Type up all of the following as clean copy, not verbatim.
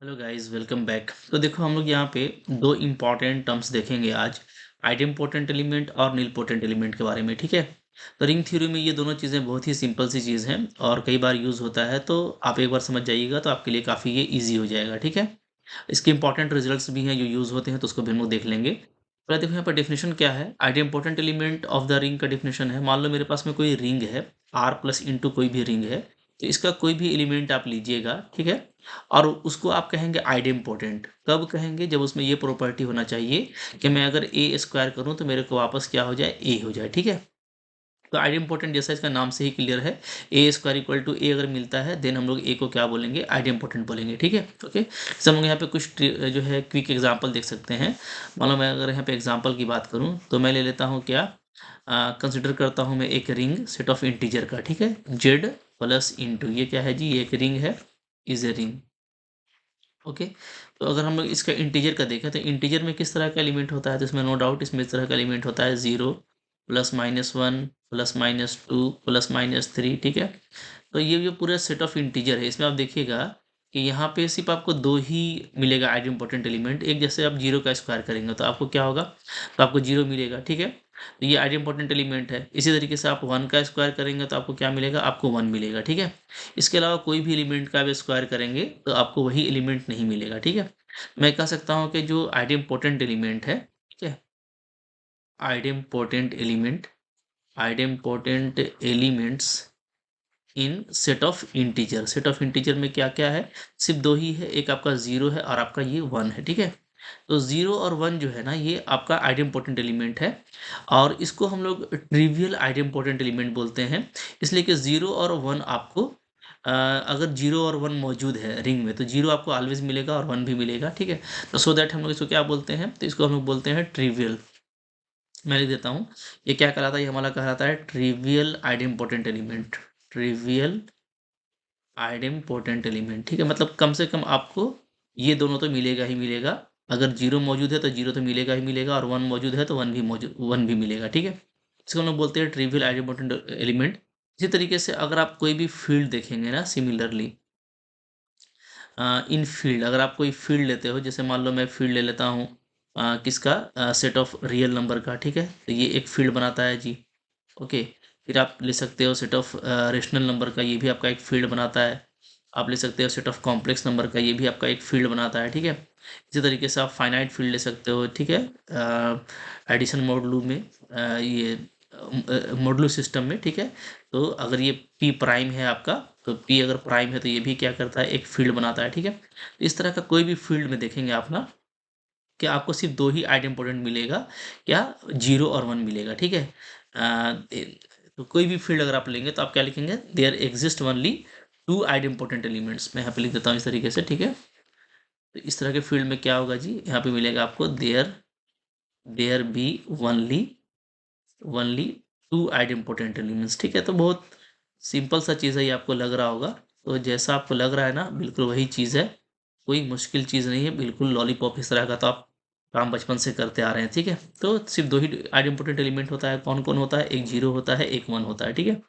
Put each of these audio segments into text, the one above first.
Hello guys, welcome back. तो देखो, हम लोग यहाँ पे दो इम्पॉर्टेंट टर्म्स देखेंगे आज। आइडेम्पोटेंट एलिमेंट और नीलपोटेंट एलिमेंट के बारे में। ठीक है। तो रिंग थ्योरी में ये दोनों चीज़ें बहुत ही सिंपल सी चीज़ हैं और कई बार यूज़ होता है, तो आप एक बार समझ जाइएगा तो आपके लिए काफ़ी ये ईजी हो जाएगा। ठीक है। इसके इंपॉर्टेंट रिजल्ट्स भी हैं जो यूज़ होते हैं, तो उसको भी हम लोग देख लेंगे। पहले देखो यहाँ पर डेफिनेशन क्या है। Idempotent element of the ring का डेफिनेशन है, मान लो मेरे पास में कोई रिंग है, आर प्लस इंटू कोई भी रिंग है, तो इसका कोई भी एलिमेंट आप लीजिएगा। ठीक है। और उसको आप कहेंगे आइडेम्पोटेंट। कब कहेंगे? जब उसमें ये प्रॉपर्टी होना चाहिए कि मैं अगर ए स्क्वायर करूं तो मेरे को वापस क्या हो जाए, ए हो जाए। ठीक है। तो आइडेम्पोटेंट जैसा इसका नाम से ही क्लियर है, ए स्क्वायर इक्वल टू ए अगर मिलता है देन हम लोग ए को क्या बोलेंगे, आइडेम्पोटेंट बोलेंगे। ठीक है। ओके, जैसे हम लोग यहाँ पे कुछ जो है क्विक एग्जांपल देख सकते हैं। मान लो मैं अगर यहाँ पे एग्जांपल की बात करूँ तो मैं ले लेता हूँ क्या, कंसिडर करता हूँ मैं एक रिंग सेट ऑफ इंटीजर का। ठीक है। जेड प्लस इंटू, ये क्या है जी, ये एक रिंग है, इज ए रिंग। ओके। तो अगर हम लोग इसका इंटीजर का देखें तो इंटीजर में किस तरह का एलिमेंट होता है, तो इसमें नो डाउट इसमें इस तरह का एलिमेंट होता है, 0 plus minus 1 plus minus 2 plus minus 3। ठीक है। तो ये जो पूरा सेट ऑफ इंटीजर है, इसमें आप देखिएगा कि यहाँ पे सिर्फ आपको दो ही मिलेगा आइडेम्पोटेंट एलिमेंट। एक, जैसे आप जीरो का स्क्वायर करेंगे तो आपको क्या होगा, तो आपको जीरो मिलेगा। ठीक है। तो ये आइडेम्पोटेंट एलिमेंट है। इसी तरीके से आप वन का स्क्वायर करेंगे तो आपको क्या मिलेगा, आपको वन मिलेगा। ठीक है। इसके अलावा कोई भी एलिमेंट का आप स्क्वायर करेंगे तो आपको वही एलिमेंट नहीं मिलेगा। ठीक है। मैं कह सकता हूँ कि जो आइडेम्पोटेंट एलिमेंट है, ठीक है, idempotent element, idempotent elements in set of integer. Set of integer में क्या क्या है, सिर्फ दो ही है, एक आपका जीरो है और आपका ये वन है। ठीक है। तो जीरो और वन जो है ना, ये आपका आइडेम्पोटेंट एलिमेंट है और इसको हम लोग ट्रिवियल आइडेम्पोटेंट एलिमेंट बोलते हैं। इसलिए कि जीरो और वन आपको अगर जीरो और वन मौजूद है रिंग में तो जीरो आपको ऑलवेज मिलेगा और वन भी मिलेगा। ठीक है। तो सो दैट हम लोग इसको क्या बोलते हैं, तो इसको हम लोग बोलते हैं ट्रिवियल। मैं लिख देता हूँ, ये क्या कहलाता है, ये हमारा कहलाता है trivial idempotent element. Trivial idempotent element. ठीक है। मतलब कम से कम आपको ये दोनों तो मिलेगा ही मिलेगा। अगर जीरो मौजूद है तो जीरो तो मिलेगा ही मिलेगा और वन मौजूद है तो वन भी मिलेगा। ठीक है। इसको हम लोग बोलते हैं ट्रिवियल आइडेम्पोटेंट एलिमेंट। इसी तरीके से अगर आप कोई भी फील्ड देखेंगे ना, सिमिलरली इन फील्ड, अगर आप कोई फील्ड लेते हो, जैसे मान लो मैं फील्ड ले लेता हूँ किसका, सेट ऑफ रियल नंबर का। ठीक है। तो ये एक फील्ड बनाता है जी। ओके। फिर आप ले सकते हो सेट ऑफ रेशनल नंबर का, ये भी आपका एक फील्ड बनाता है। आप ले सकते हो सेट ऑफ कॉम्प्लेक्स नंबर का, ये भी आपका एक फील्ड बनाता है। ठीक है। इसी तरीके से आप फाइनाइट फील्ड ले सकते हो। ठीक है। एडिशन मॉडलू में ये मॉडलू सिस्टम में। ठीक है। तो अगर ये पी प्राइम है आपका, तो पी अगर प्राइम है तो ये भी क्या करता है, एक फील्ड बनाता है। ठीक है। तो इस तरह का कोई भी फील्ड में देखेंगे आप ना, कि आपको सिर्फ दो ही आइडेम्पोटेंट मिलेगा, क्या, जीरो और वन मिलेगा। ठीक है। तो कोई भी फील्ड अगर आप लेंगे तो आप क्या लिखेंगे, there exist only two idempotent elements. मैं यहाँ पे लिख देता हूँ इस तरीके से। ठीक है। तो इस तरह के फील्ड में क्या होगा जी, यहाँ पे मिलेगा आपको there there be only only two idempotent elements. ठीक है। तो बहुत सिंपल सा चीज़ है, ये आपको लग रहा होगा। तो जैसा आपको लग रहा है ना, बिल्कुल वही चीज़ है, कोई मुश्किल चीज़ नहीं है, बिल्कुल लॉलीपॉप इस तरह का तो आप काम बचपन से करते आ रहे हैं। ठीक है। तो सिर्फ दो ही आइडेम्पोटेंट एलिमेंट होता है। कौन कौन होता है, एक जीरो होता है, एक वन होता है। ठीक है।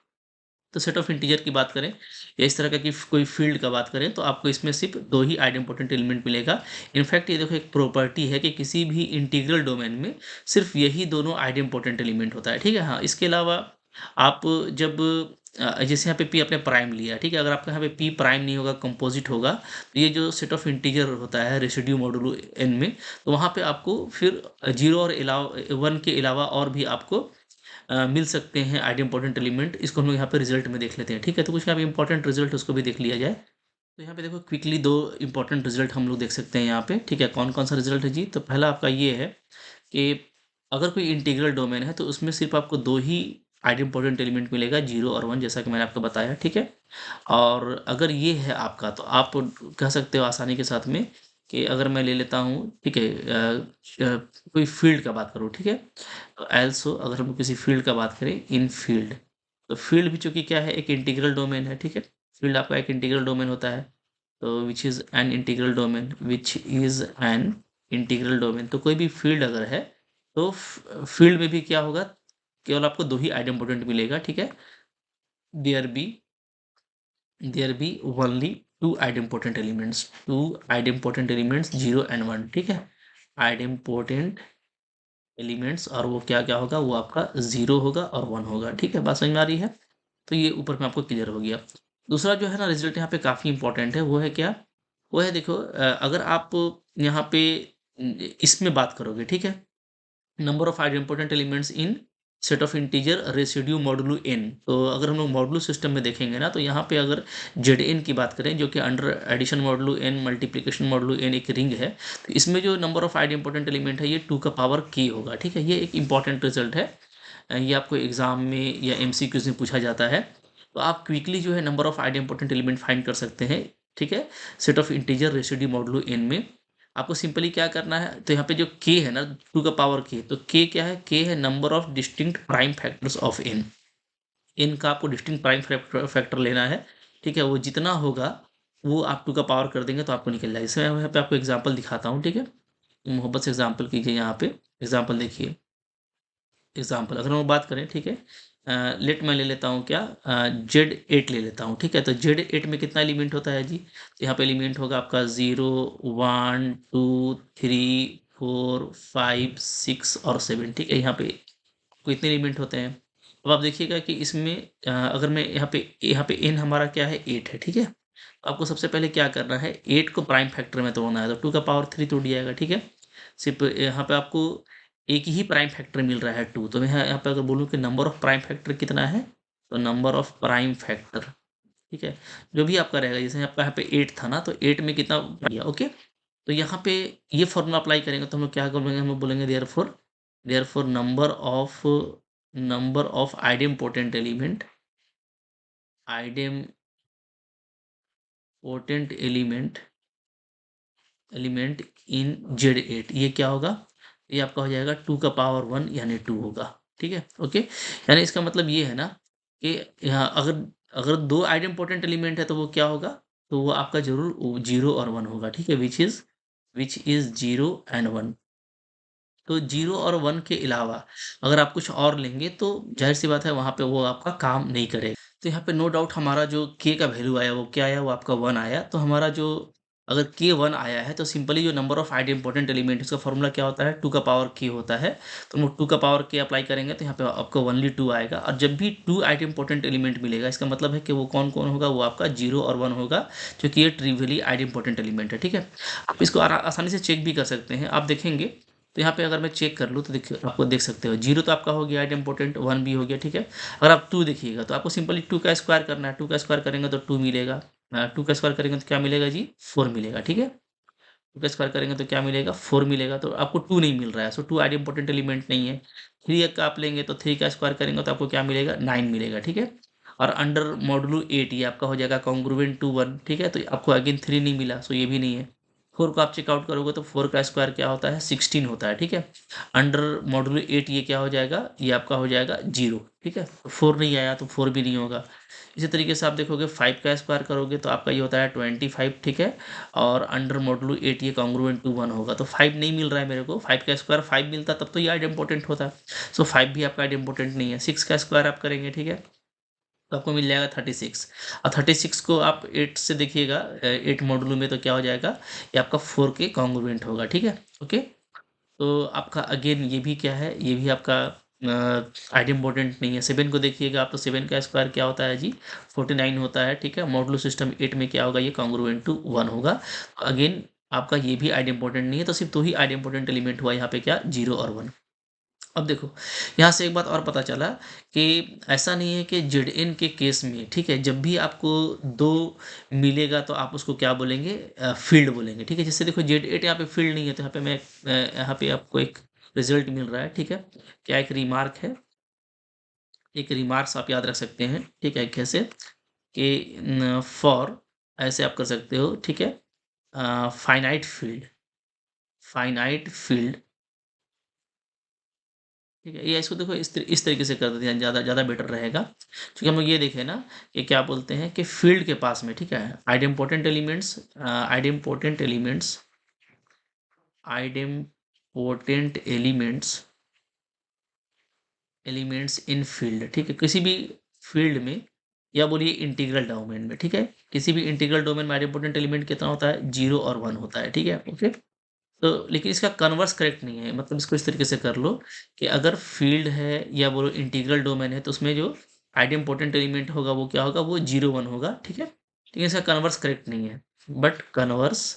तो सेट ऑफ इंटीजर की बात करें या इस तरह का कि कोई फील्ड का बात करें तो आपको इसमें सिर्फ दो ही आइडेम्पोटेंट एलिमेंट मिलेगा। इनफैक्ट ये देखो, एक प्रॉपर्टी है कि किसी भी इंटीग्रल डोमेन में सिर्फ यही दोनों आइडेम्पोटेंट एलिमेंट होता है। ठीक है। हाँ, इसके अलावा आप जब जैसे यहाँ पे पी आपने प्राइम लिया, ठीक है, अगर आपका यहाँ पे पी प्राइम नहीं होगा, कंपोजिट होगा, तो ये जो सेट ऑफ इंटीजर होता है रेसिड्यू मॉडुलो एन में, तो वहाँ पे आपको फिर जीरो और अलावा वन के अलावा और भी आपको मिल सकते हैं आइडेम्पोटेंट एलिमेंट। इसको हम लोग यहाँ पे रिजल्ट में देख लेते हैं। ठीक है। तो कुछ यहाँ पे इंपॉर्टेंट रिजल्ट उसको भी देख लिया जाए। तो यहाँ पे देखो क्विकली दो इंपॉर्टेंट रिजल्ट हम लोग देख सकते हैं यहाँ पे। ठीक है। कौन कौन सा रिजल्ट है जी, तो पहला आपका ये है कि अगर कोई इंटीग्रल डोमेन है तो उसमें सिर्फ आपको दो ही आइडेम्पोटेंट एलिमेंट मिलेगा, जीरो और वन, जैसा कि मैंने आपको बताया। ठीक है। और अगर ये है आपका, तो आप कह सकते हो आसानी के साथ में कि अगर मैं ले लेता हूँ, ठीक है, कोई फील्ड का बात करूँ। ठीक है। तो एल्सो अगर हम किसी फील्ड का बात करें, इन फील्ड, तो फील्ड भी चूंकि क्या है, एक इंटीग्रल डोमेन है। ठीक है। फील्ड आपका एक इंटीग्रल डोमेन होता है, तो which is an integral domain, which is an integral domain. तो कोई भी फील्ड अगर है तो फील्ड में भी क्या होगा, केवल आपको दो ही आइडेम्पोटेंट मिलेगा। ठीक है। There be there be only two idempotent elements 0 and 1, ठीक है। आइडेम्पोर्टेंट एलिमेंट्स, और वो क्या क्या होगा, वो आपका 0 होगा और 1 होगा, ठीक है। बात समझ में आ रही है? तो ये ऊपर में आपको क्लियर हो गया। दूसरा जो है ना रिजल्ट यहाँ पे काफ़ी इंपॉर्टेंट है, वो है क्या? वो है देखो, अगर आप यहाँ पे इसमें बात करोगे, ठीक है, number of idempotent elements in set of integer residue modulo n. तो अगर हम लोग मॉडुलो सिस्टम में देखेंगे ना, तो यहाँ पे अगर जेड एन की बात करें, जो कि under addition modulo N multiplication modulo N एक रिंग है, तो इसमें जो नंबर ऑफ आइडेम्पोर्टेंट एलिमेंट है ये 2 का पावर के होगा, ठीक है। ये एक इंपॉर्टेंट रिजल्ट है। ये आपको एग्जाम में या एमसीक्यूज में पूछा जाता है। तो आप क्विकली जो है number of idempotent element find कर सकते हैं, ठीक है, set of integer residue modulo N में। आपको सिंपली क्या करना है, तो यहाँ पे जो k है ना, 2 का पावर k, तो k क्या है? k है number of distinct prime factors of n। n का आपको डिस्टिंक्ट प्राइम फैक्टर लेना है, ठीक है। वो जितना होगा वो आप 2 का पावर कर देंगे तो आपको निकल जाएगा। इसमें यहाँ पे आपको एग्जाम्पल दिखाता हूँ, ठीक है। मोहब्बत से एग्जाम्पल कीजिए। यहाँ पे एग्जाम्पल देखिए। एग्जाम्पल अगर हम बात करें, ठीक है, लेट मैं ले लेता हूँ क्या, Z8 ले लेता हूँ, ठीक है। तो Z8 में कितना एलिमेंट होता है जी? तो यहाँ पे एलिमेंट होगा आपका 0 1 2 3 4 5 6 और 7, ठीक है। यहाँ पे कितने एलिमेंट होते हैं? अब आप देखिएगा कि इसमें अगर मैं यहाँ पे n हमारा क्या है, 8 है, ठीक है। तो आपको सबसे पहले क्या करना है, 8 को प्राइम फैक्टर में तोड़ना है, तो 2 का पावर 3 तोड़ दिया जाएगा, ठीक है। सिर्फ यहाँ पे आपको एक ही प्राइम फैक्टर मिल रहा है 2। तो मैं यहाँ पे अगर बोलूँ कि नंबर ऑफ प्राइम फैक्टर कितना है, तो नंबर ऑफ प्राइम फैक्टर, ठीक है, जो भी आपका रहेगा, जैसे आपका यहाँ पे 8 था ना, तो 8 में कितना दिया, ओके। तो यहाँ पे ये फॉर्मूला अप्लाई करेंगे तो हम लोग क्या बोलेंगे, हम बोलेंगे therefore number of idempotent element in Z8, ये क्या होगा? ये आपका हो जाएगा 2 का पावर 1 यानी 2 होगा, ठीक है, ओके। यानी इसका मतलब ये है ना कि यहाँ अगर अगर 2 आइडेम्पोर्टेंट एलिमेंट है तो वो क्या होगा, तो वो आपका जरूर 0 और 1 होगा, ठीक है, विच इज 0 एंड 1। तो 0 और 1 के अलावा अगर आप कुछ और लेंगे तो ज़ाहिर-सी बात है वहाँ पे वो आपका काम नहीं करेगा। तो यहाँ पे नो डाउट हमारा जो k का वैल्यू आया वो क्या आया, वो आपका 1 आया। तो हमारा जो अगर k 1 आया है तो सिंपली जो नंबर ऑफ आइडेम्पोर्टेंट एलिमेंट उसका फ़ॉर्मूला क्या होता है, 2 का पावर k होता है। तो हम लोग 2 का पावर k अप्लाई करेंगे तो यहाँ पे आपको ओनली 2 आएगा, और जब भी 2 आइडेम्पोर्टेंट एलिमेंट मिलेगा इसका मतलब है कि वो कौन-कौन होगा, वो आपका 0 और 1 होगा, क्योंकि ये ट्रिवियली आइडेम्पोर्टेंट एलिमेंट है, ठीक है। आप इसको आसानी से चेक भी कर सकते हैं। आप देखेंगे तो यहाँ पे अगर मैं चेक कर लूँ तो देखिए आपको देख सकते हो 0 तो आपका हो गया आइडेम्पोर्टेंट, 1 भी हो गया, ठीक है। अगर आप 2 देखिएगा तो आपको सिंपली 2 का स्क्वायर करना है, 2 का स्क्वायर करेंगे तो 2 मिलेगा, 2 का स्क्वायर करेंगे तो क्या मिलेगा जी, 4 मिलेगा, ठीक है। 2 का स्क्वायर करेंगे तो क्या मिलेगा, 4 मिलेगा। तो आपको 2 नहीं मिल रहा है, सो 2 आइडेम्पोर्टेंट एलिमेंट नहीं है। 3 का आप लेंगे तो 3 का स्क्वायर करेंगे तो आपको क्या मिलेगा, 9 मिलेगा, ठीक है। और अंडर मॉडुलो 8 ये आपका हो जाएगा कॉन्ग्रुएंट टू 1, ठीक है। तो आपको अगेन 3 नहीं मिला, सो ये भी नहीं है। 4 को आप चेकआउट करोगे तो 4 का स्क्वायर क्या होता है, 16 होता है, ठीक है। अंडर मॉडुलो 8 ये क्या हो जाएगा, ये आपका हो जाएगा 0, ठीक है। 4 नहीं आया तो 4 भी नहीं होगा। इसी तरीके से आप देखोगे 5 का स्क्वायर करोगे तो आपका ये होता है 25, ठीक है। और अंडर मॉडुलो 8 ये कॉन्ग्रुएंट टू 1 होगा। तो 5 नहीं मिल रहा है मेरे को, 5 का स्क्वायर 5 मिलता तब तो ये आइडेम्पोर्टेंट होता। सो 5 भी आपका आइडेम्पोर्टेंट नहीं है। 6 का स्क्वायर आप करेंगे, ठीक है, तो आपको मिल जाएगा 36। और 36 को आप 8 से देखिएगा, 8 मॉडुलो में तो क्या हो जाएगा, ये आपका 4 के कॉन्ग्रुएंट होगा, ठीक है, ओके। तो आपका अगेन ये भी क्या है, ये भी आपका आइडेम्पोर्टेंट नहीं है। 7 को देखिएगा आप, तो 7 का स्क्वायर क्या होता है जी, 49 होता है, ठीक है। मॉडुलो सिस्टम 8 में क्या होगा, ये कॉन्ग्रुएंट टू 1 होगा। अगेन आपका ये भी आइडेम्पोर्टेंट नहीं है, तो सिर्फ 2 ही आइडेम्पोर्टेंट एलिमेंट हुआ यहाँ पे, क्या, 0 और 1। अब देखो यहाँ से एक बात और पता चला कि ऐसा नहीं है कि जेड एन के केस में, ठीक है, जब भी आपको 2 मिलेगा तो आप उसको क्या बोलेंगे, फील्ड बोलेंगे, ठीक है। जैसे देखो Z8 यहाँ पे फील्ड नहीं है, तो यहाँ पे मैं यहाँ पे आपको एक रिजल्ट मिल रहा है, ठीक है। क्या एक रिमार्क है, एक रिमार्क्स आप याद रख सकते हैं, ठीक है, कैसे कि फॉर, ऐसे आप कर सकते हो, ठीक है, फाइनाइट फील्ड, ठीक है। ये इसको देखो इस तरीके से कर देते हैं, ज़्यादा ज़्यादा बेटर रहेगा, क्योंकि हम लोग ये देखें ना कि क्या बोलते हैं कि फील्ड के पास में, ठीक है, आइडेम्पोर्टेंट एलिमेंट्स इन फील्ड, ठीक है, किसी भी फील्ड में या बोलिए इंटीग्रल डोमेन में, ठीक है। किसी भी इंटीग्रल डोमेन में आइडेंटिटी एलिमेंट कितना होता है, 0 और 1 होता है, ठीक है, ओके। तो लेकिन इसका कन्वर्स करेक्ट नहीं है, मतलब इसको इस तरीके से कर लो कि अगर फील्ड है या बोलो इंटीग्रल डोमेन है, तो उसमें जो आइडेंटिटी एलिमेंट होगा वो क्या होगा, वो 0 1 होगा, ठीक है। लेकिन इसका कन्वर्स करेक्ट नहीं है, but converse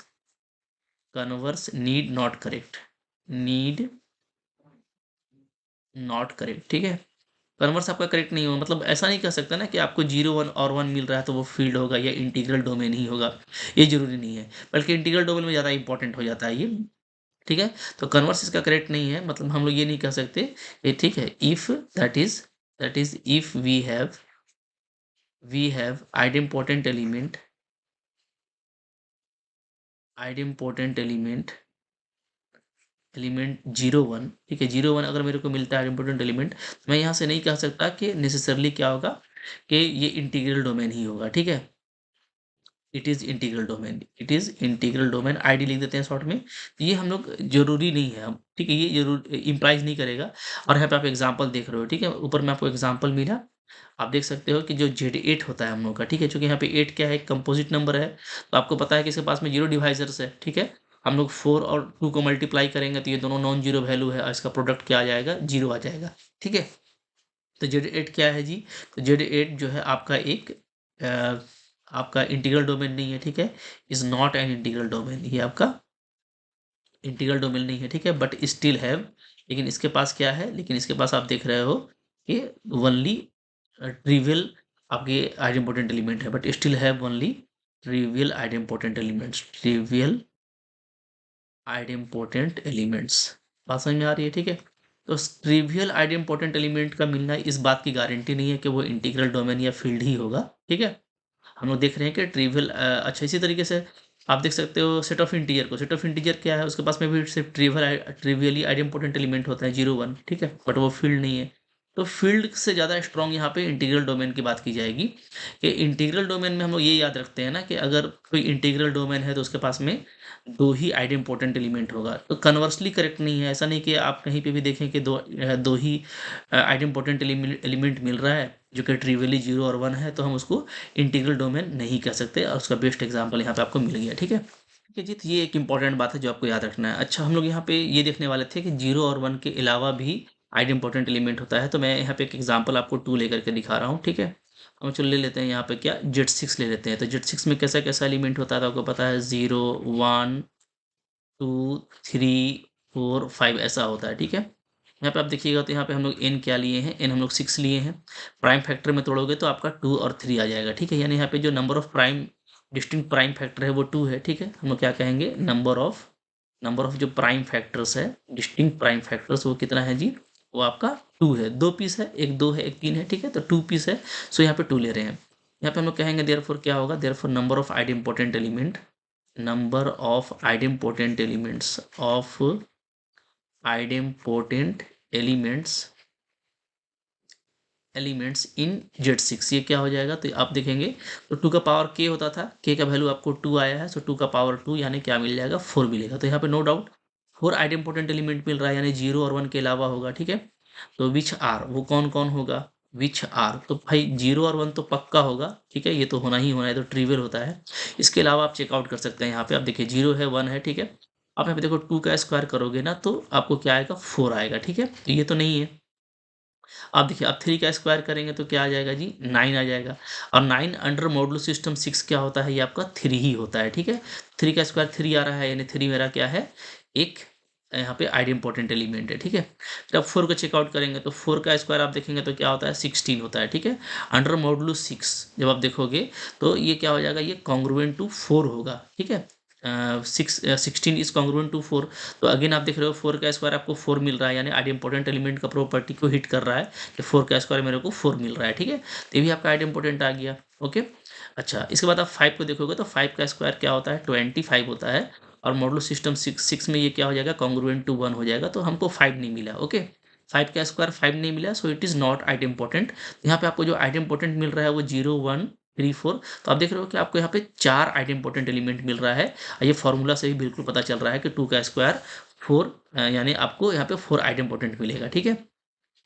converse need not correct, need not correct, ठीक है। कन्वर्स आपका करेक्ट नहीं होगा, मतलब ऐसा नहीं कह सकता ना कि आपको 0 1 और 1 मिल रहा है तो वो फील्ड होगा या इंटीग्रल डोमेन ही होगा, ये ज़रूरी नहीं है, बल्कि इंटीग्रल डोमेन में ज़्यादा इंपॉर्टेंट हो जाता है ये, ठीक है। तो कन्वर्स इसका करेक्ट नहीं है, मतलब हम लोग ये नहीं कह सकते ये, ठीक है। If that is if we have idempotent element 0 1, ठीक है, 0 1 अगर मेरे को मिलता है आइडेम्पोर्टेंट एलिमेंट, मैं यहाँ से नहीं कह सकता कि नेसेसरली क्या होगा कि ये इंटीग्रल डोमेन ही होगा, ठीक है। It is integral domain, ID लिख देते हैं शॉर्ट में। तो ये हम लोग जरूरी नहीं है, हम, ठीक है, ये जरूर इम्प्लाइज नहीं करेगा। और यहाँ पे आप एग्जांपल देख रहे हो, ठीक है, ऊपर में आपको एग्जांपल मिला, आप देख सकते हो कि जो Z8 होता है हम लोग का, ठीक है, चूंकि यहाँ पे 8 क्या है, एक कंपोजिट नंबर है, तो आपको पता है कि इसके पास में 0 डिवाइजर्स है, ठीक है। हम लोग 4 और 2 को मल्टीप्लाई करेंगे तो ये दोनों नॉन जीरो वैल्यू है और इसका प्रोडक्ट क्या आ जाएगा, 0 आ जाएगा, ठीक है। तो Z8 क्या है जी, तो Z8 जो है आपका एक आपका इंटीग्रल डोमेन नहीं है, ठीक है, is not an integral domain, ये आपका इंटीग्रल डोमेन नहीं है, ठीक है, बट स्टिल हैव, लेकिन इसके पास क्या है, लेकिन इसके पास आप देख रहे हो कि ओनली ट्रिवियल आपके आइडेम्पोर्टेंट एलिमेंट है, but still have only trivial idempotent elements. बात समझ में आ रही है, ठीक है। तो ट्रिवियल आइडेम्पोर्टेंट एलिमेंट का मिलना इस बात की गारंटी नहीं है कि वो इंटीग्रल डोमेन या फील्ड ही होगा, ठीक है। हम लोग देख रहे हैं कि ट्रिवियल, अच्छा, इसी तरीके से आप देख सकते हो सेट ऑफ इंटीजर को, सेट ऑफ इंटीजर क्या है, उसके पास में भी सिर्फ ट्रिवियली आइडेम्पोर्टेंट एलिमेंट होता है 0 1, ठीक है, बट वो फील्ड नहीं है। तो फील्ड से ज़्यादा स्ट्रॉन्ग यहाँ पे इंटीग्रल डोमेन की बात की जाएगी, कि इंटीग्रल डोमेन में हम लोग ये याद रखते हैं ना कि अगर कोई इंटीग्रल डोमेन है तो उसके पास में 2 ही आइडेम्पोर्टेंट एलिमेंट होगा। तो कन्वर्सली करेक्ट नहीं है, ऐसा नहीं कि आप कहीं पे भी देखें कि दो ही आइडेम्पोर्टेंट एलिमेंट मिल रहा है जो कि ट्रिवियली 0 और 1 है, तो हम उसको इंटीग्रल डोमेन नहीं कह सकते, और उसका बेस्ट एग्जांपल यहाँ पे आपको मिल गया, ठीक है। ठीक है जी, तो ये एक इंपॉर्टेंट बात है जो आपको याद रखना है। अच्छा, हम लोग यहाँ पे ये देखने वाले थे कि 0 और 1 के अलावा भी आइडेम्पोर्टेंट एलिमेंट होता है, तो मैं यहाँ पे एक एग्जांपल आपको 2 लेकर के दिखा रहा हूँ, ठीक है। हम चलो ले लेते हैं यहाँ पे क्या, Z6 ले लेते हैं। तो Z6 में कैसा कैसा एलिमेंट होता है, तो आपको पता है 0 1 2 3 4 5 ऐसा होता है, ठीक है। यहाँ पे आप देखिएगा तो यहाँ पे हम लोग n क्या लिए हैं, n हम लोग 6 लिए हैं। प्राइम फैक्टर में तोड़ोगे तो आपका 2 और 3 आ जाएगा, ठीक है। यानी यहाँ पे जो number of prime distinct prime factor है वो 2 है, ठीक है। हम लोग क्या कहेंगे, नंबर ऑफ जो प्राइम फैक्टर्स है, डिस्टिंक्ट प्राइम फैक्टर्स, वो कितना है जी, वो आपका 2 है। 2 पीस है, एक 2 है एक 3 है, ठीक है, तो 2 पीस है। सो यहाँ पे 2 ले रहे हैं। यहाँ पे हम लोग कहेंगे देयरफॉर क्या होगा, therefore number of idempotent element, number of idempotent elements in Z6, ये क्या हो जाएगा, तो आप देखेंगे तो 2 का पावर k होता था, k का वैल्यू आपको 2 आया है, सो 2 का पावर 2 यानी क्या मिल जाएगा, 4 मिलेगा। तो यहाँ पे नो डाउट 4 आइडेम्पोर्टेंट एलिमेंट मिल रहा है, यानी 0 और 1 के अलावा होगा, ठीक है। तो विच आर, वो कौन कौन होगा, विच आर, तो भाई 0 और 1 तो पक्का होगा, ठीक है, ये तो होना ही होना है, तो ट्रिवियल होता है। इसके अलावा आप चेकआउट कर सकते हैं, यहाँ पे आप देखिए 0 है 1 है, ठीक है। आप यहाँ पे देखो 2 का स्क्वायर करोगे ना तो आपको क्या आएगा, 4 आएगा, ठीक है, तो ये तो नहीं है। आप देखिए आप 3 का स्क्वायर करेंगे तो क्या आ जाएगा जी, 9 आ जाएगा। और 9 अंडर मॉडुलो सिस्टम 6 क्या होता है, ये आपका 3 ही होता है, ठीक है। 3 का स्क्वायर 3 आ रहा है, यानी 3 मेरा क्या है, एक यहाँ पे आइडेम्पोर्टेंट एलिमेंट है, ठीक है। फिर आप 4 को चेकआउट करेंगे तो 4 का स्क्वायर आप देखेंगे तो क्या होता है, 16 होता है, ठीक है। अंडर मॉडुलो 6 जब आप देखोगे तो ये क्या हो जाएगा, ये कॉन्ग्रुएंट टू 4 होगा, ठीक है। 16 इज कॉन्ग्रुएंट टू 4। तो अगेन आप देख रहे हो 4 का स्क्वायर आपको 4 मिल रहा है, यानी आइडेम्पोर्टेंट एलिमेंट का प्रॉपर्टी को हिट कर रहा है कि 4 का स्क्वायर मेरे को 4 मिल रहा है, ठीक है। तो ये भी आपका आइडेम्पोर्टेंट आ गया, ओके। अच्छा, इसके बाद आप 5 को देखोगे तो 5 का स्क्वायर क्या होता है, 25 होता है। और मॉडुलो सिस्टम 6 में ये क्या हो जाएगा, कॉन्ग्रुएंट टू 1 हो जाएगा, तो हमको 5 नहीं मिला, ओके। 5 का स्क्वायर 5 नहीं मिला, so it is not idempotent. यहाँ पे आपको जो आइडेम्पोर्टेंट मिल रहा है वो 0 1 3 4। तो आप देख रहे हो कि आपको यहाँ पे 4 आइडेम्पोर्टेंट एलिमेंट मिल रहा है, और ये फॉर्मूला से भी बिल्कुल पता चल रहा है कि 2 का स्क्वायर 4, यानी आपको यहाँ पे 4 आइडेम्पोर्टेंट मिलेगा, ठीक है।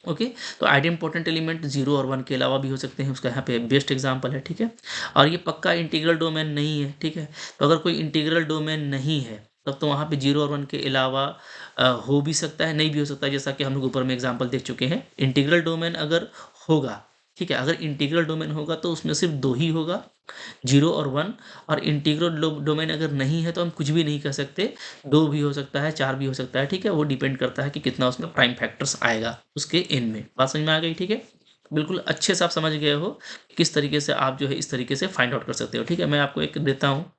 ओके। तो आइडेम्पोटेंट एलिमेंट 0 और 1 के अलावा भी हो सकते हैं, उसका यहाँ पे बेस्ट एग्जांपल है, ठीक है। और ये पक्का इंटीग्रल डोमेन नहीं है, ठीक है। तो अगर कोई इंटीग्रल डोमेन नहीं है तब तो वहाँ पे 0 और 1 के अलावा हो भी सकता है, नहीं भी हो सकता है, जैसा कि हम लोग ऊपर में एग्जाम्पल देख चुके हैं। इंटीग्रल डोमेन अगर होगा, ठीक है, अगर इंटीग्रल डोमेन होगा तो उसमें सिर्फ 2 ही होगा, 0 और 1। और इंटीग्रल डोमेन अगर नहीं है तो हम कुछ भी नहीं कर सकते, 2 भी हो सकता है, 4 भी हो सकता है, ठीक है। वो डिपेंड करता है कि कितना उसमें प्राइम फैक्टर्स आएगा उसके एन में। बात समझ में आ गई, ठीक है। बिल्कुल अच्छे से आप समझ गए हो किस तरीके से आप जो है इस तरीके से फाइंड आउट कर सकते हो, ठीक है। मैं आपको एक देता हूँ,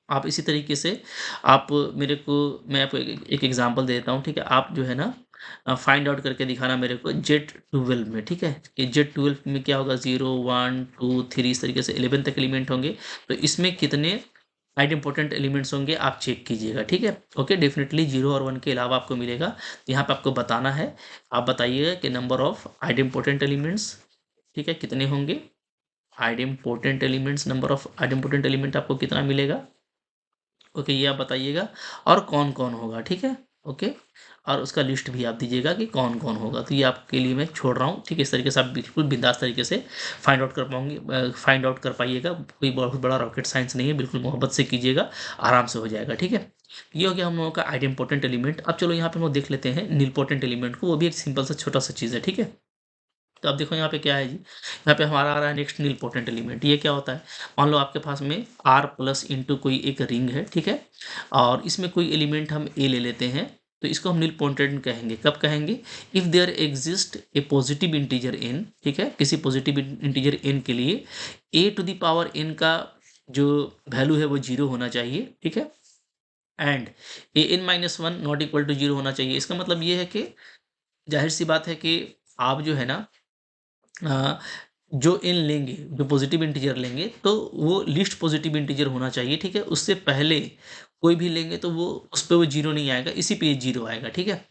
आप इसी तरीके से आप मेरे को मैं आपको एक एग्जांपल देता हूँ, ठीक है। आप जो है ना फाइंड आउट करके दिखाना मेरे को जेड 12 में, ठीक है, कि जेड 12 में क्या होगा, 0 1 2 3 इस तरीके से 11 तक एलिमेंट होंगे। तो इसमें कितने आइडेम्पोटेंट एलिमेंट्स होंगे आप चेक कीजिएगा, ठीक है। ओके, डेफिनेटली 0 और 1 के अलावा आपको मिलेगा। तो यहाँ पे आपको बताना है, आप बताइएगा कि नंबर ऑफ आइडेम्पोटेंट एलिमेंट्स, ठीक है, कितने होंगे idempotent elements, number of idempotent element आपको कितना मिलेगा। ओके, ये आप बताइएगा, और कौन-कौन होगा, ठीक है? ओके, और उसका लिस्ट भी आप दीजिएगा कि कौन-कौन होगा। तो ये आपके लिए मैं छोड़ रहा हूँ, ठीक है? इस तरीके से आप बिल्कुल बिंदास तरीके से फाइंड आउट कर पाइएगा। कोई बहुत बड़ा रॉकेट साइंस नहीं है, बिल्कुल मोहब्बत से कीजिएगा, आराम से हो जाएगा, ठीक है? ये हो गया हम लोगों का आइडेम्पोटेंट एलिमेंट। अब चलो यहाँ पे हम लोग देख लेते हैं निलपोटेंट एलिमेंट को, वो भी एक सिंपल सा छोटा-सा चीज़ है, ठीक है? तो अब देखो यहाँ पे क्या है जी, यहाँ पे हमारा आ रहा है नेक्स्ट नील पोटेंट एलिमेंट। ये क्या होता है, मान लो आपके पास में R प्लस इंटू कोई एक रिंग है, ठीक है, और इसमें कोई एलिमेंट हम A ले लेते हैं, तो इसको हम नील पोटेंट कहेंगे। कब कहेंगे, if there exist a positive integer n, ठीक है, किसी पॉजिटिव इंटीजर n के लिए a to the power n का जो वैल्यू है वो 0 होना चाहिए, ठीक है, and a n minus one not equal to 0 होना चाहिए। इसका मतलब ये है कि जाहिर सी बात है कि आप जो है ना अ, जो इन लेंगे, जो पॉजिटिव इंटीजर लेंगे, तो वो लीस्ट पॉजिटिव इंटीजर होना चाहिए, ठीक है। उससे पहले कोई भी लेंगे तो वो उस पे वो 0 नहीं आएगा, इसी पे ये 0 आएगा, ठीक है।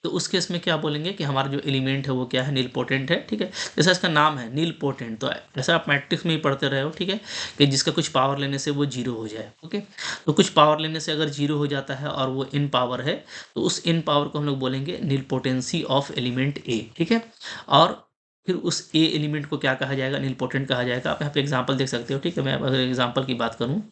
तो उस केस में क्या बोलेंगे कि हमारा जो एलिमेंट है वो क्या है, नीलपोटेंट है, ठीक है। जैसा इसका नाम है नीलपोटेंट, तो ऐसा आप मैट्रिक्स में ही पढ़ते रहे हो, ठीक है, कि जिसका कुछ पावर लेने से वो 0 हो जाए, ओके। तो कुछ पावर लेने से अगर 0 हो जाता है और वो इन पावर है, तो उस इन पावर को हम लोग बोलेंगे नीलपोटेंसी ऑफ एलिमेंट ए, ठीक है। और फिर उस ए एलिमेंट को क्या कहा जाएगा, नीलपोटेंट कहा जाएगा। आप यहाँ पे एग्जाम्पल देख सकते हो, ठीक है। मैं अगर एग्जाम्पल की बात करूँ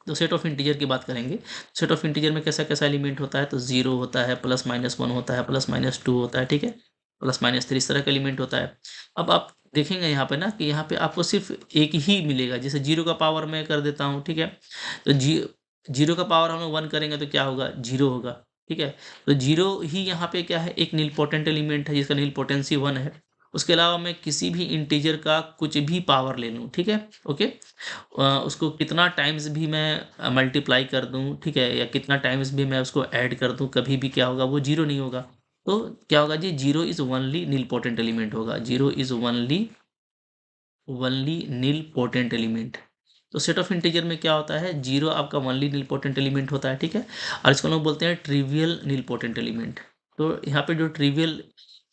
तो सेट ऑफ इंटीजर की बात करेंगे। सेट ऑफ इंटीजर में कैसा-कैसा एलिमेंट होता है, तो 0 होता है, प्लस माइनस 1 होता है, प्लस माइनस 2 होता है, ठीक है, प्लस माइनस 3 इस तरह का एलिमेंट होता है। अब आप देखेंगे यहाँ पे ना कि यहाँ पे आपको सिर्फ़ एक ही मिलेगा। जैसे 0 का पावर मैं कर देता हूँ, ठीक है, तो 0 का पावर हम लोग 1 करेंगे तो क्या होगा, 0 होगा, ठीक है। तो 0 ही यहाँ पे क्या है, एक नीलपोटेंट एलिमेंट है जिसका नीलपोटेंसी 1 है। उसके अलावा मैं किसी भी इंटीजर का कुछ भी पावर ले लूँ, ठीक है, ओके। उसको कितना टाइम्स भी मैं मल्टीप्लाई कर दूँ, ठीक है, या कितना टाइम्स भी मैं उसको ऐड कर दूँ, कभी भी क्या होगा, वो 0 नहीं होगा। तो क्या होगा जी, 0 इज़ ओनली नीलपोटेंट एलिमेंट होगा। 0 इज़ ओनली नीलपोटेंट एलिमेंट। तो सेट ऑफ इंटीजर में क्या होता है, 0 आपका ओनली नीलपोटेंट एलिमेंट होता है, ठीक है। और इसको हम लोग बोलते हैं ट्रिवियल नीलपोटेंट एलिमेंट। तो यहाँ पे जो ट्रिवियल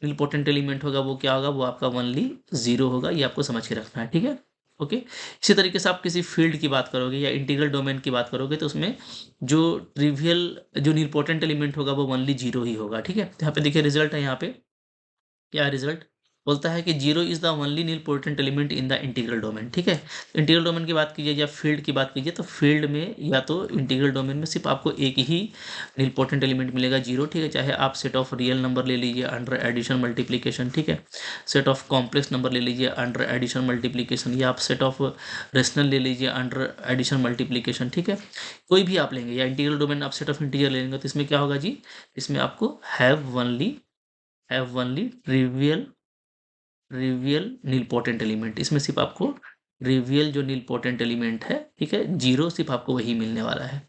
नीलपोटेंट एलिमेंट होगा वो क्या होगा, वो आपका ओनली 0 होगा। ये आपको समझ के रखना है, ठीक है। ओके, इसी तरीके से आप किसी फील्ड की बात करोगे या इंटीग्रल डोमेन की बात करोगे तो उसमें जो ट्रिवियल जो नीलपोटेंट एलिमेंट होगा वो ओनली 0 ही होगा, ठीक है। तो यहाँ पे देखिए रिजल्ट है, यहाँ पे क्या रिजल्ट बोलता है कि 0 is the only nilpotent element in the integral domain, ठीक है। इंटीग्रल डोमेन की बात कीजिए या फील्ड की बात कीजिए, तो फील्ड में या तो इंटीग्रल डोमेन में सिर्फ आपको एक ही नीलपोटेंट एलिमेंट मिलेगा, 0, ठीक है। चाहे आप सेट ऑफ रियल नंबर ले लीजिए अंडर एडिशन मल्टीप्लीकेशन, ठीक है, सेट ऑफ कॉम्प्लेक्स नंबर ले लीजिए अंडर एडिशन मल्टीप्लीकेशन, या आप सेट ऑफ रेशनल ले लीजिए अंडर एडिशन मल्टीप्लीकेशन, ठीक है। कोई भी आप लेंगे, या इंटीग्रल डोमेन आप सेट ऑफ इंटीजर लेंगे, तो इसमें क्या होगा जी, इसमें आपको have only trivial nilpotent element, इसमें सिर्फ आपको ट्रिवियल जो नीलपोटेंट एलिमेंट है, ठीक है, 0 सिर्फ आपको वही मिलने वाला है।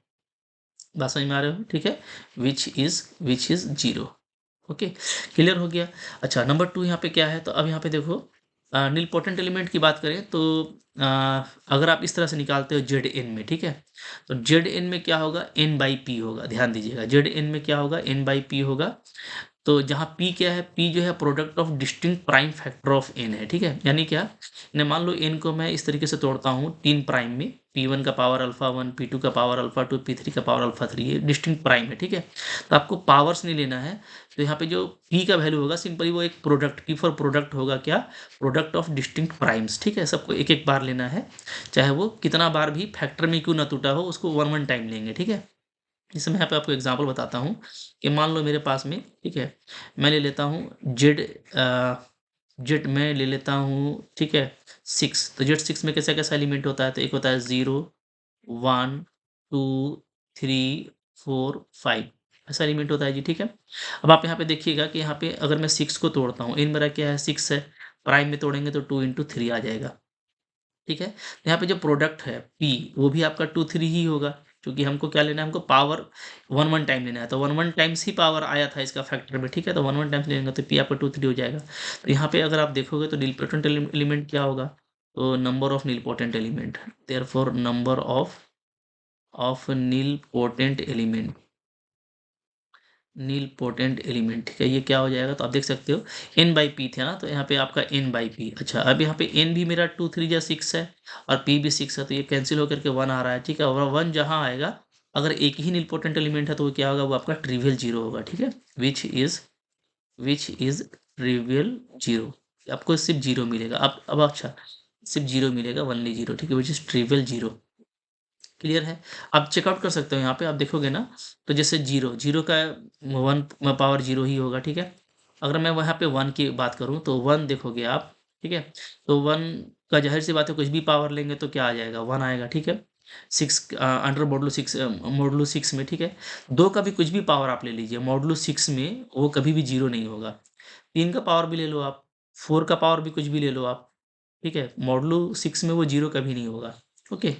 बात समझ में आ रहे हो, ठीक है, विच इज़ 0। ओके, क्लियर हो गया। अच्छा, नंबर 2 यहाँ पे क्या है, तो अब यहाँ पे देखो नीलपोटेंट एलिमेंट की बात करें तो अ, अगर आप इस तरह से निकालते हो जेड एन में, ठीक है, तो जेड एन में क्या होगा, एन बाई पी होगा। ध्यान दीजिएगा, जेड एन में क्या होगा, एन बाई पी होगा। तो जहाँ P क्या है, P जो है product of distinct prime factor of n है, ठीक है। यानी क्या, मान लो n को मैं इस तरीके से तोड़ता हूँ 3 प्राइम में, P1 का पावर अल्फा 1, P2 का पावर अल्फा 2, P3 का पावर अल्फा 3, ये डिस्टिंक्ट प्राइम है, ठीक है। तो आपको पावर्स नहीं लेना है। तो यहाँ पे जो P का वैल्यू होगा सिंपली वो एक प्रोडक्ट, P फॉर प्रोडक्ट होगा क्या, प्रोडक्ट ऑफ डिस्टिंक्ट प्राइम्स, ठीक है। सबको एक एक बार लेना है, चाहे वो कितना बार भी फैक्टर में क्यों ना टूटा हो, उसको वन वन टाइम लेंगे, ठीक है। जैसे मैं यहाँ पे आपको एग्जांपल बताता हूँ कि मान लो मेरे पास में, ठीक है, मैं ले लेता हूँ जेड, जेड में ले लेता हूँ, ठीक है, 6। तो जेड 6 में कैसा कैसा एलिमेंट होता है, तो एक होता है 0, 1, 2, 3, 4, 5, ऐसा एलिमेंट होता है जी, ठीक है। अब आप यहाँ पे देखिएगा कि यहाँ पे अगर मैं 6 को तोड़ता हूँ, इन मेरा क्या है 6 है, प्राइम में तोड़ेंगे तो 2 इंटू 3 आ जाएगा, ठीक है। तो यहाँ पे जो प्रोडक्ट है P, वो भी आपका 2 3 ही होगा, क्योंकि हमको क्या लेना है, हमको पावर वन वन टाइम लेना है, तो वन वन टाइम्स ही पावर आया था इसका फैक्टर में, ठीक है। तो वन वन टाइम्स लेंगे तो P आपका 2 3 हो जाएगा। तो यहाँ पे अगर आप देखोगे तो नीलपोटेंट एलिमेंट क्या होगा, तो number of nilpotent element, therefore number of nilpotent element, nilpotent element, ठीक है, ये क्या हो जाएगा, तो आप देख सकते हो n बाई पी थे ना, तो यहाँ पे आपका n बाई पी। अच्छा, अब यहाँ पे n भी मेरा 2 3 या 6 है और p भी 6 है, तो ये कैंसिल होकर के 1 आ रहा है, ठीक है। और 1 जहाँ आएगा, अगर एक ही नील पोटेंट एलिमेंट है तो वो क्या होगा, वो आपका ट्रिवियल जीरो होगा, ठीक है। विच इज ट्रिवियल जीरो, आपको सिर्फ जीरो मिलेगा। अब अच्छा, सिर्फ जीरो मिलेगा, ओनली जीरो, ठीक है, which is trivial zero, clear है। आप चेकआउट कर सकते हो, यहाँ पे आप देखोगे ना, तो जैसे जीरो, जीरो का वन पावर जीरो ही होगा, ठीक है। अगर मैं वहाँ पे वन की बात करूँ तो वन देखोगे आप, ठीक है, तो वन का जाहिर सी बात है कुछ भी पावर लेंगे तो क्या आ जाएगा, वन आएगा, ठीक है। सिक्स अंडर मॉडुलो सिक्स में, ठीक है। दो का भी कुछ भी पावर आप ले लीजिए, मॉडुलो सिक्स में वो कभी भी जीरो नहीं होगा। तीन का पावर भी ले लो आप, फोर का पावर भी कुछ भी ले लो आप, ठीक है, मॉडुलो 6 में वो जीरो कभी नहीं होगा, ओके।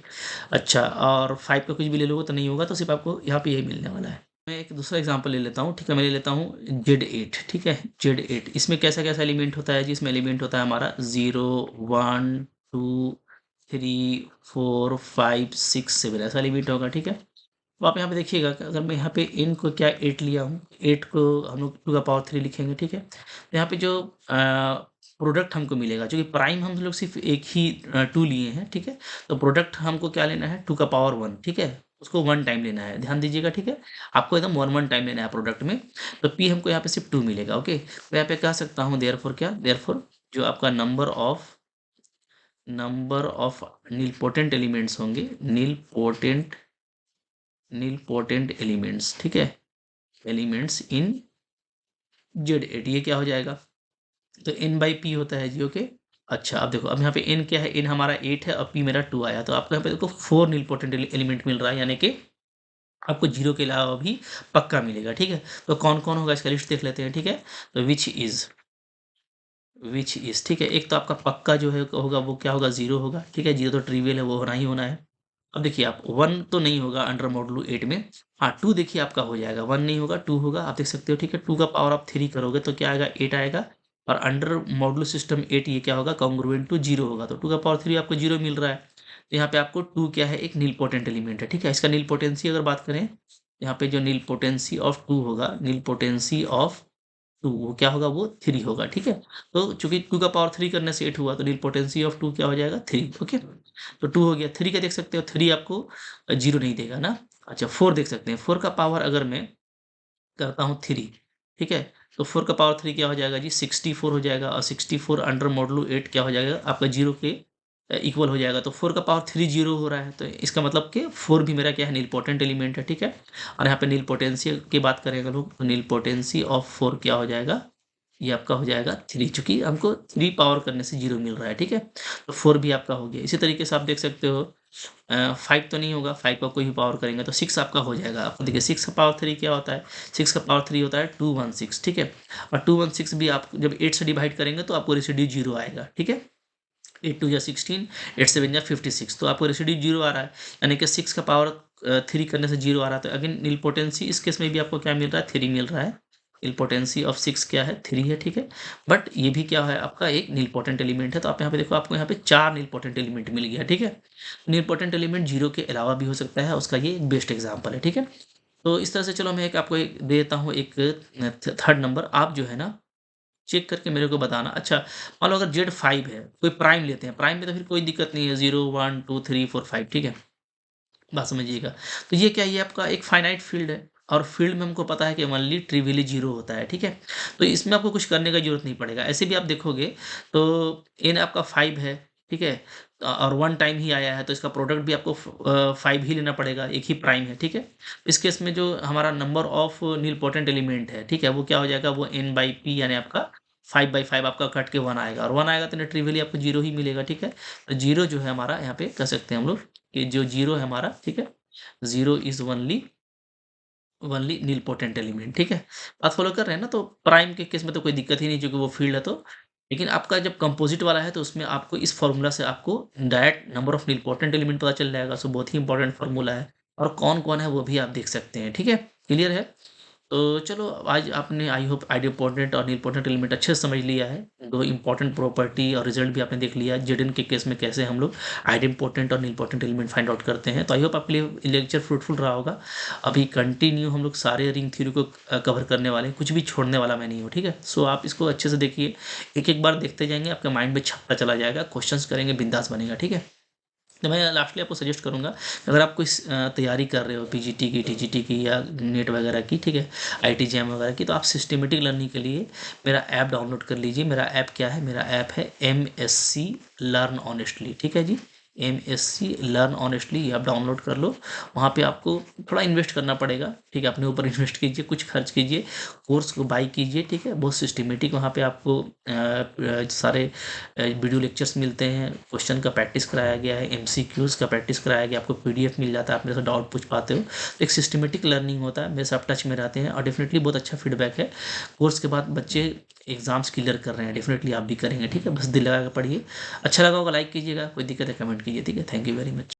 अच्छा, और 5 का कुछ भी ले लोगे तो नहीं होगा, तो सिर्फ आपको यहाँ पे यही मिलने वाला है। मैं एक दूसरा एग्जांपल ले लेता हूँ, ठीक है, मैं ले लेता हूँ Z8, ठीक है, Z8, इसमें कैसा कैसा एलिमेंट होता है जी, इसमें एलिमेंट होता है हमारा 0, 1, 2, 3, 4, 5, 6, 7, ऐसा एलिमेंट होगा, ठीक है। तो आप यहाँ पे देखिएगा कि अगर मैं यहाँ पे इन को क्या 8 लिया हूँ, 8 को हम लोग 2 का पावर 3 लिखेंगे, ठीक है। तो यहाँ पे जो प्रोडक्ट हमको मिलेगा, जो कि प्राइम हम लोग सिर्फ एक ही 2 लिए हैं, ठीक है। तो प्रोडक्ट हमको क्या लेना है, 2 का पावर 1, ठीक है, उसको 1 टाइम लेना है, ध्यान दीजिएगा, ठीक है। आपको एकदम 1 1 टाइम लेना है प्रोडक्ट में। तो P हमको यहाँ पे सिर्फ 2 मिलेगा, ओके। तो यहाँ पे कह सकता हूँ देयरफॉर क्या, देयरफॉर जो आपका नंबर ऑफ नीलपोटेंट एलिमेंट्स होंगे, नीलपोटेंट एलिमेंट्स, ठीक है, एलिमेंट्स इन Z8, ये क्या हो जाएगा, तो n बाई पी होता है जी, ओके। अच्छा, अब देखो, अब यहाँ पे n क्या है, n हमारा 8 है और p मेरा 2 आया, तो आपको यहाँ पे देखो 4 नीलपोटेंट एलिमेंट मिल रहा है, यानी कि आपको जीरो के अलावा भी पक्का मिलेगा, ठीक है। तो कौन कौन होगा इसका लिस्ट देख लेते हैं, ठीक है। तो विच इज, ठीक है, एक तो आपका पक्का जो है होगा वो क्या होगा, जीरो होगा, ठीक है, जीरो तो ट्रिवियल है, वो होना ही होना है। अब देखिए आप, वन तो नहीं होगा अंडर मॉडुलो 8 में, हाँ 2 देखिए आपका हो जाएगा, 1 नहीं होगा 2 होगा, आप देख सकते हो, ठीक है। 2 का पावर आप 3 करोगे तो क्या आएगा, 8 आएगा, और अंडर मॉडुलो सिस्टम 8 ये क्या होगा, कॉन्ग्रुएंट टू 0 होगा, तो 2 का पावर 3 आपको 0 मिल रहा है। तो यहाँ पे आपको 2 क्या है, एक नील पोटेंट एलिमेंट है, ठीक है। इसका नील पोटेंसी अगर बात करें, यहाँ पे जो नील पोटेंसी ऑफ 2 होगा, नील पोटेंसी ऑफ 2 वो क्या होगा, वो 3 होगा, ठीक है। तो चूंकि 2 का पावर 3 करने से 8 हुआ, तो नील पोटेंसी ऑफ 2 क्या हो जाएगा, 3, ओके। तो 2 हो गया, 3 का देख सकते हो, 3 आपको 0 नहीं देगा ना। अच्छा, 4 देख सकते हैं, 4 का पावर अगर मैं करता हूँ 3, ठीक है, तो 4 का पावर 3 क्या हो जाएगा जी, 64 हो जाएगा, और 64 अंडर मॉडुलो 8 क्या हो जाएगा, आपका 0 के इक्वल हो जाएगा। तो 4 का पावर 3 0 हो रहा है, तो इसका मतलब कि 4 भी मेरा क्या है, नीलपोटेंट एलिमेंट है, ठीक है। और यहाँ पे नीलपोटेंसी की बात करें अगर लोग, तो नीलपोटेंसी ऑफ 4 क्या हो जाएगा, ये आपका हो जाएगा 3, चूंकि हमको 3 पावर करने से 0 मिल रहा है, ठीक है। तो 4 भी आपका हो गया। इसी तरीके से आप देख सकते हो 5 तो नहीं होगा, 5 का कोई भी पावर करेंगे तो 6 आपका हो जाएगा। आप देखिए 6 का पावर 3 क्या होता है, 6 का पावर 3 होता है 216, ठीक है। और 216 भी आप जब 8 से डिवाइड करेंगे तो आपको रेसिड्यू 0 आएगा, ठीक है। 8 2 या 16, 8 7 या 56, तो आपको रेसिड्यू 0 आ रहा है, यानी कि 6 का पावर 3 करने से 0 आ रहा है। तो अगेन नीलपोटेंसी इस केस में भी आपको क्या मिल रहा है, 3 मिल रहा है। नीलपोटेंसी ऑफ 6 क्या है, 3 है, ठीक है। बट ये भी क्या है, आपका एक नीलपोटेंट एलिमेंट है। तो आप यहाँ पे देखो, आपको यहाँ पे 4 नीलपोटेंट एलिमेंट मिल गया, ठीक है। नीलपोटेंट एलिमेंट 0 के अलावा भी हो सकता है, उसका ये एक बेस्ट एग्जाम्पल है, ठीक है। तो इस तरह से चलो मैं एक आपको एक दे देता हूँ, एक थर्ड नंबर, आप जो है ना चेक करके मेरे को बताना। अच्छा, मान लो अगर Z5 है, कोई प्राइम लेते हैं, प्राइम में तो फिर कोई दिक्कत नहीं है, 0 1 2 3 4 5, ठीक है। बात समझिएगा। तो ये क्या है, ये आपका एक फाइनाइट फ़ील्ड है और फ़ील्ड में हमको पता है कि ओनली ट्रिवियली 0 होता है, ठीक है? तो इसमें आपको कुछ करने का ज़रूरत नहीं पड़ेगा। ऐसे भी आप देखोगे तो n आपका 5 है, ठीक है? और 1 टाइम ही आया है तो इसका प्रोडक्ट भी आपको 5 ही लेना पड़ेगा, एक ही प्राइम है, ठीक है? इस केस में जो हमारा नंबर ऑफ नीलपोटेंट एलिमेंट है, ठीक है? वो क्या हो जाएगा, वो n/p यानी आपका 5/5 आपका कट के 1 आएगा और 1 आएगा तो ट्रिवियली आपको 0 ही मिलेगा, ठीक है? तो 0 जो है हमारा यहाँ पे कह सकते हैं हम लोग कि जो 0 है हमारा, ठीक है? 0 is only only nilpotent element, ठीक है? बात फ़ॉलो कर रहे हैं ना? तो प्राइम के केस में तो कोई दिक्कत ही नहीं क्योंकि वो फ़ील्ड है तो। लेकिन आपका जब कंपोज़िट वाला है तो उसमें आपको इस फ़ॉर्मूला से आपको direct number of nilpotent element पता चल जाएगा। सो बहुत ही इंपॉर्टेंट फ़ॉर्मूला है और कौन-कौन है वो भी आप देख सकते हैं, ठीक है? क्लियर है? तो चलो आज आपने आई होप आइडियोपोटेंट और नीलपोटेंट एलिमेंट अच्छे से समझ लिया है। 2 इम्पोर्टेंट प्रॉपर्टी और रिज़ल्ट भी आपने देख लिया है। जेडन के केस में कैसे हम लोग आइडियोपोटेंट और नीलपोटेंट एलिमेंट फाइंड आउट करते हैं। तो आई होप आपके लिए ये लेक्चर फ्रूटफुल रहा होगा। अभी कंटिन्यू हम लोग सारे रिंग थ्योरी को कवर करने वाले हैं, कुछ भी छोड़ने वाला मैं नहीं हूँ, ठीक है? सो आप इसको अच्छे से देखिए, एक-एक बार देखते जाएँगे, आपके माइंड में छपता चला जाएगा, क्वेश्चन्स करेंगे, बिंदास बनेगा, ठीक है? तो मैं लास्टली आपको सजेस्ट करूँगा कि अगर आप कोई तैयारी कर रहे हो पीजीटी की, टीजीटी की या नेट वगैरह की, ठीक है, आईटीजेएम वगैरह की, तो आप सिस्टमेटिक लर्निंग के लिए मेरा ऐप डाउनलोड कर लीजिए। मेरा ऐप क्या है? मेरा ऐप है एमएससी लर्न ऑनेस्टली, ठीक है जी? एमएससी लर्न ऑनेस्टली, ये आप डाउनलोड कर लो। वहाँ पे आपको थोड़ा इन्वेस्ट करना पड़ेगा, ठीक है? अपने ऊपर इन्वेस्ट कीजिए, कुछ खर्च कीजिए, कोर्स को बाय कीजिए, ठीक है? बहुत सिस्टमेटिक वहाँ पे आपको सारे वीडियो लेक्चर्स मिलते हैं, क्वेश्चन का प्रैक्टिस कराया गया है, एमसीक्यूज़ का प्रैक्टिस कराया गया, आपको पीडीएफ मिल जाता है, आप मेरे से डाउट पूछ पाते हो। तो एक सिस्टमेटिक लर्निंग होता है, मेरे साथ टच में रहते हैं और डेफिनेटली बहुत अच्छा फीडबैक है। कोर्स के बाद बच्चे एग्ज़ाम्स क्लियर कर रहे हैं, डेफिनेटली आप भी करेंगे, ठीक है? बस दिल लगा के पढ़िए। अच्छा लगा होगा लाइक कीजिएगा, कोई दिक्कत है कमेंट कीजिए, ठीक है? Thank you very much.